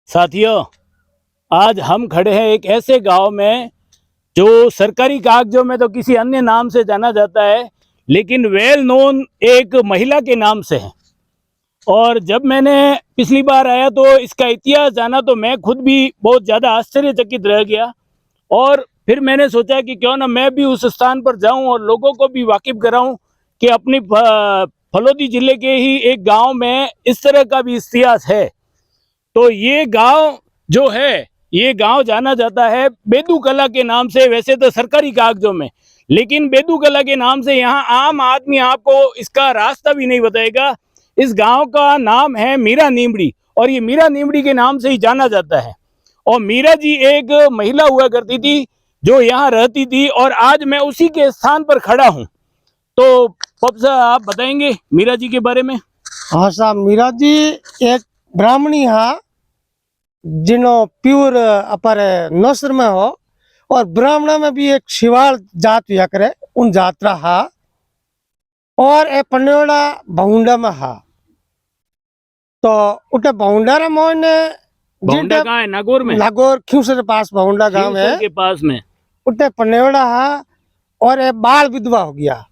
साथियों, आज हम खड़े हैं एक ऐसे गांव में जो सरकारी कागजों में तो किसी अन्य नाम से जाना जाता है, लेकिन वेल नोन एक महिला के नाम से है। और जब मैंने पिछली बार आया तो इसका इतिहास जाना तो मैं खुद भी बहुत ज़्यादा आश्चर्यचकित रह गया। और फिर मैंने सोचा कि क्यों ना मैं भी उस स्थान पर जाऊं और लोगों को भी वाकिफ कराऊं कि अपनी फलोदी जिले के ही एक गांव में इस तरह का भी इतिहास है। तो ये गांव जो है, ये गांव जाना जाता है बेदू कला के नाम से, वैसे तो सरकारी कागजों में, लेकिन बेदू कला के नाम से यहाँ आम आदमी आपको इसका रास्ता भी नहीं बताएगा। इस गांव का नाम है मीरा नीमड़ी और ये मीरा नीमड़ी के नाम से ही जाना जाता है। और मीरा जी एक महिला हुआ करती थी जो यहाँ रहती थी और आज मैं उसी के स्थान पर खड़ा हूँ। तो पप साहब आप बताएंगे मीरा जी के बारे में? हाँ साहब, मीरा जी एक ब्राह्मणी हाँ जिनो प्योर अपर नौसर में हो और ब्राह्मण में भी एक शिवाड़ जात हुआ करे उन जात्रा हा और ए पन्योड़ा बहुंडा में हा। तो उठे बहुंडा रे मोने बहुंडा कहाँ है? नागौर में? नागौर खियूसर के पास बहुंडा गांव है के पास में। उठे पन्योड़ा हा और ए बाल विधवा हो गया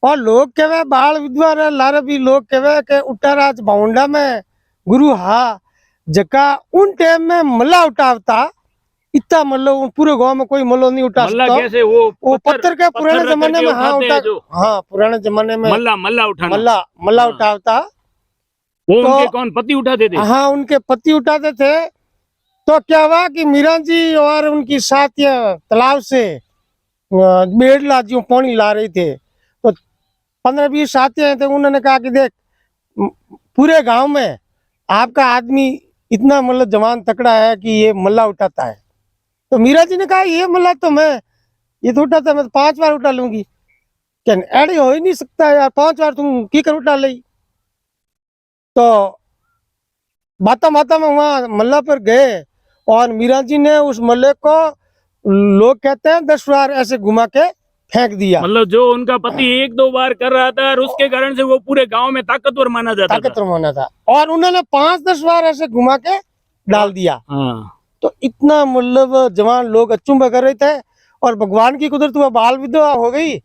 और लोग कहे बाल विधवा रे लारे भी लोग कहे के उठाराज बहुंडा में गुरु हा जका उन टाइम में मल्ला उठावता इतना मल्लो पूरे गांव में कोई मल्लो नहीं उठा सकता। कैसे? वो पत्थर के पुराने जमाने में हाँ उठा, हाँ पुराने जमाने में मल्ला उठावता। वो तो उनके कौन पति उठाते थे? हाँ उनके पति उठाते थे। तो क्या हुआ कि मीरा जी और उनकी साथिया तालाब से बेड़ला जो पानी ला रही थे तो 15-20 साथियां थे। उन्होंने कहा कि देख पूरे गांव में आपका आदमी इतना मतलब जवान तकड़ा है कि ये मल्ला उठाता है। तो मीरा जी ने कहा ये मल्ला तो मैं ये तो उठाता, मैं तो 5 बार उठा लूंगी। क्या ऐड हो ही नहीं सकता यार, 5 बार तुम की कर उठा ली। तो बाता बाता में वहां मल्ला पर गए और मीरा जी ने उस मल्ले को लोग कहते हैं 10 बार ऐसे घुमा के फेंक दिया। मतलब जो उनका पति 1-2 बार कर रहा था और उसके कारण से वो पूरे गांव में ताकतवर माना जाता था। ताकतवर माना था और उन्होंने 5-10 बार ऐसे घुमा के डाल दिया। हाँ। तो इतना मतलब जवान लोग अचंभा कर रहे थे और भगवान की कुदरत हुआ बाल विधवा हो गई।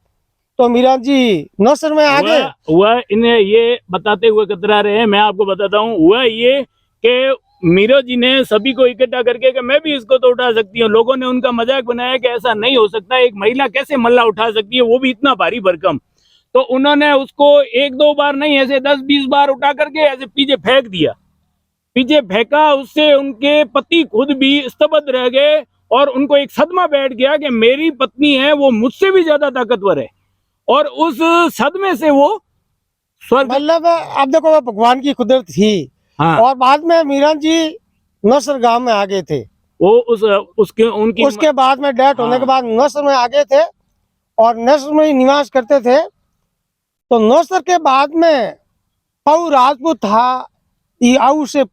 तो मीरा जी नौसर में आ गए। हुआ इन्हें ये बताते हुए कतरा रहे हैं, मैं आपको बताता हूँ। हुआ ये कि मीरा जी ने सभी को इकट्ठा करके कि मैं भी इसको तो उठा सकती हूँ। लोगों ने उनका मजाक बनाया कि ऐसा नहीं हो सकता, एक महिला कैसे मल्ला उठा सकती है, वो भी इतना भारी भरकम। तो उन्होंने उसको 1-2 बार नहीं, ऐसे 10-20 बार उठा करके ऐसे पीछे फेंक दिया। पीछे फेंका, उससे उनके पति खुद भी स्तब्ध रह गए और उनको एक सदमा बैठ गया कि मेरी पत्नी है वो मुझसे भी ज्यादा ताकतवर है। और उस सदमे से वो स्वर्ग, मतलब अब देखो वो भगवान की कुदरत थी। हाँ। और बाद में मीरा जी नौसर गांव में आ गए थे। वो उसके बाद में डेथ होने के बाद नौसर में आ गए थे और नौसर में ही निवास करते थे। तो नौसर के बाद में पाऊ राजपूत था, ये आऊ से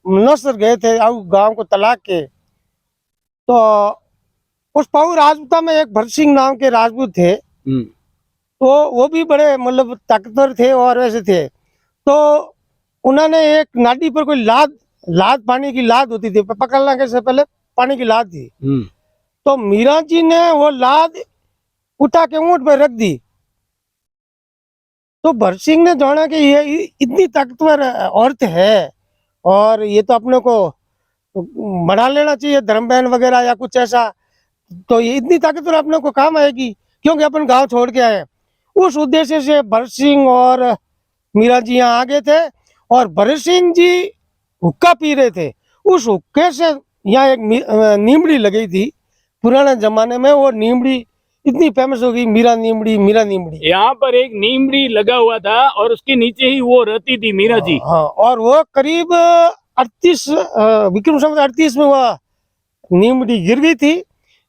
नौसर गए थे, आऊ गांव को तलाक के। तो उस पाऊ राजपूता में एक भरत सिंह नाम के राजपूत थे। तो वो भी बड़े मतलब ताकतवर थे और वैसे थे। तो उन्होंने एक नाडी पर कोई लाद पानी की लाद होती थी, पकड़ने के से पहले पानी की लाद थी। तो मीरा जी ने वो लाद उठा के ऊंट पर रख दी। तो भरत सिंह ने जाना कि ये इतनी ताकतवर औरत है और ये तो अपने को बढ़ा लेना चाहिए, धर्म बहन वगैरह या कुछ ऐसा। तो ये इतनी ताकतवर अपने को काम आएगी क्योंकि अपन गांव छोड़ के आए। उस उद्देश्य से भरत सिंह और मीरा जी यहाँ आ गए थे और भरत सिंह जी हुक्का पी रहे थे। उस हुक्के से यहाँ एक नीमड़ी लगी थी पुराने जमाने में। वो नीमड़ी इतनी फेमस हो गई, मीरा नीमड़ी, मीरा नीमड़ी। यहाँ पर एक नीमड़ी लगा हुआ था और उसके नीचे ही वो रहती थी मीरा जी। हाँ, और वो करीब 38 विक्रम संवत 38 में वह नीमड़ी गिर गई थी।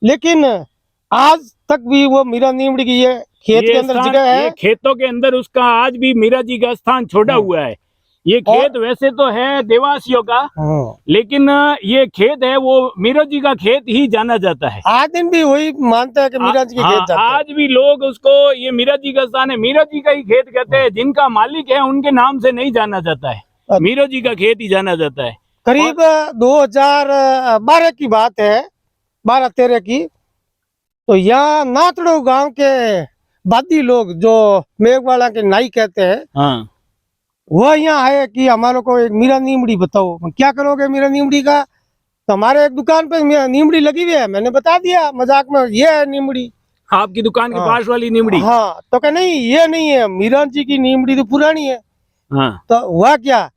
लेकिन आज तक भी वो मीरा नीमड़ी की ये खेत के अंदर जगह है। ये खेतों के अंदर उसका आज भी मीरा जी का स्थान छोड़ा हुआ है। ये खेत वैसे तो है देवासियों का, लेकिन ये खेत है वो मीरा जी का खेत ही जाना जाता है। आज दिन भी वही मानता है कि मीरा जी के खेत जाता है। आज भी लोग उसको ये मीरा जी का स्थान है, मीरा जी का ही खेत कहते हैं। जिनका मालिक है उनके नाम से नहीं जाना जाता है, मीरा जी का खेत ही जाना जाता है। करीब 2012 की बात है, 12-13 की। तो यहाँ नातड़ो गांव के बादी लोग जो मेघवाला के नाई कहते हैं, हाँ, वो यहाँ आए कि हमारे को एक मीरा नीमड़ी बताओ। क्या करोगे मीरा नीमड़ी का? तो हमारे एक दुकान पे नीमड़ी लगी हुई है। मैंने बता दिया मजाक में, ये है नीमड़ी। आपकी दुकान के हाँ। पास वाली नीमड़ी? हाँ। तो क्या नहीं, ये नहीं है, मीरा जी की नीमड़ी तो पुरानी है। हाँ। तो हुआ क्या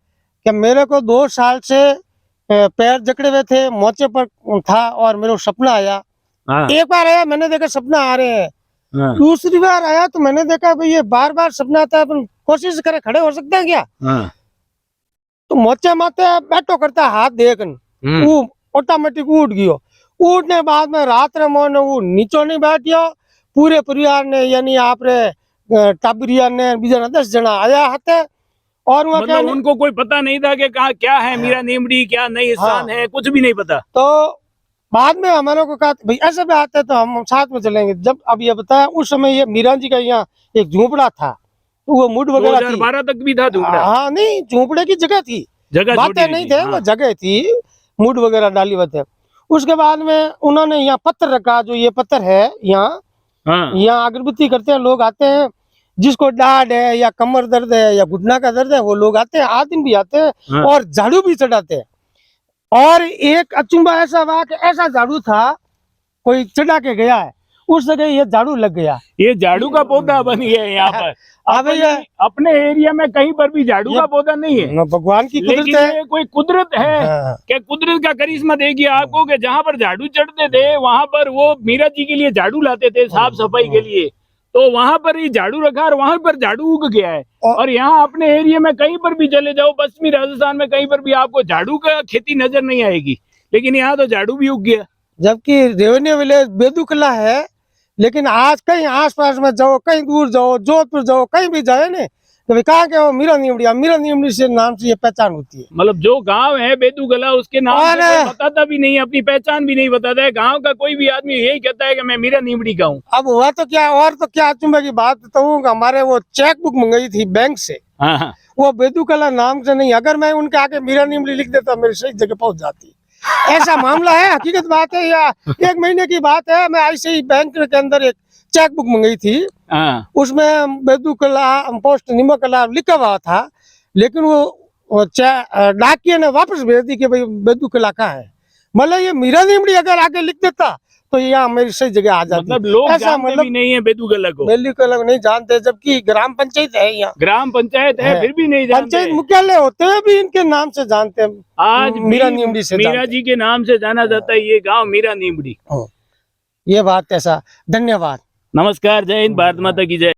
कि मेरे को 2 साल से पैर जकड़े हुए थे, मोचे पर था, और मेरे को सपना आया। हाँ। एक बार आया, मैंने देखा सपना आ रहे हैं। हाँ। दूसरी बार आया तो मैंने देखा भाई ये बार बार सपना आता है, अपन कोशिश करे खड़े हो सकते हैं क्या? हाँ। तो मोचे माथे बैठो करता हाथ देखन, वो ऑटोमेटिक उठ गयो। उठने बाद में रात रे मोने वो नीचो नहीं बैठियो, पूरे परिवार ने यानी आपरे टाबरिया ने बीजा 10 जना आया हते। और वो मतलब उनको कोई पता नहीं था कि कहा क्या है मीरा नीमड़ी, क्या नई स्थान है, कुछ भी नहीं पता। तो बाद में हमारे को कहा भाई ऐसे भी आते तो हम साथ में चलेंगे। जब अब ये बताया, उस समय ये मीरा जी का यहाँ एक झोपड़ा था, तो वो मुड वगैरह 2012 तक भी था झोपड़ा? हाँ, नहीं, झोपड़े की जगह थी, जगह बातें नहीं थे। वो जगह थी, मुड वगैरह डाली हुई थे। उसके बाद में उन्होंने यहाँ पत्थर रखा, जो ये पत्थर है यहाँ, यहाँ अगरबत्ती करते हैं लोग, आते हैं जिसको डाढ़ है या कमर दर्द है या घुटना का दर्द है, वो लोग आते हैं, आदमी भी आते हैं और झाड़ू भी चढ़ाते हैं। और एक अचंभा ऐसा हुआ कि ऐसा झाड़ू था, कोई चढ़ा के गया है, उस जगह ये झाड़ू लग गया। ये झाड़ू का पौधा बन गया है यहाँ पर। अपने एरिया में कहीं पर भी झाड़ू का पौधा नहीं है। भगवान की कुदरत लेकिन है। ये कोई कुदरत है कि कुदरत का करिश्मा देगी आपको कि जहाँ पर झाड़ू चढ़ते थे वहां पर वो मीरा जी के लिए झाड़ू लाते थे साफ सफाई के लिए, तो वहां पर ही झाड़ू रखा और वहां पर झाड़ू उग गया है। और यहाँ अपने एरिया में कहीं पर भी चले जाओ, पश्चिमी राजस्थान में कहीं पर भी आपको झाड़ू का खेती नजर नहीं आएगी, लेकिन यहाँ तो झाड़ू भी उग गया। जबकि रेवेन्यू विलेज बेदूकला है, लेकिन आज कहीं आसपास में जाओ, कहीं दूर जाओ, जोधपुर जाओ, कहीं भी जाए ना, तो कहा के मीरा नीमड़ी से नाम से ये पहचान होती है। मतलब जो गांव है बेदूगला, उसके नाम से कोई बताता भी नहीं, अपनी पहचान भी नहीं बताता है। गांव का कोई भी आदमी यही कहता है कि मैं मीरा नीमड़ी का हूँ। अब हुआ तो क्या, और तो क्या अचंभे की बात बताऊं, हमारे वो चेक बुक मंगाई थी बैंक से, वो बेदूकला नाम से नहीं, अगर मैं उनके आगे मीरा नीमड़ी लिख देता मेरी सही जगह पहुंच जाती। ऐसा मामला है, हकीकत बात है, या 1 महीने की बात है। मैं ऐसे ही बैंक के अंदर एक चेक बुक मंगाई थी, उसमें बेदूकला पोस्ट निमकला लिखा हुआ था, लेकिन वो डाकिया ने वापस भेज दी कि भाई बेदूकला का है। मतलब ये मीरा नीमड़ी अगर आगे लिख देता तो यहाँ मेरी सही जगह आ जाती। मतलब लोग जानते भी नहीं है बेदूगला को, बेदूगला को नहीं जानते, जबकि ग्राम पंचायत है यहाँ, ग्राम पंचायत है फिर भी नहीं जानते। पंचायत मुख्यालय होते हुए भी इनके नाम से जानते हैं। आज मीरा नीमड़ी से, मीरा जी के नाम से जाना जाता है ये गांव मीरा नीमड़ी। ये बात ऐसा। धन्यवाद, नमस्कार, जय हिंद, भारत माता की जय।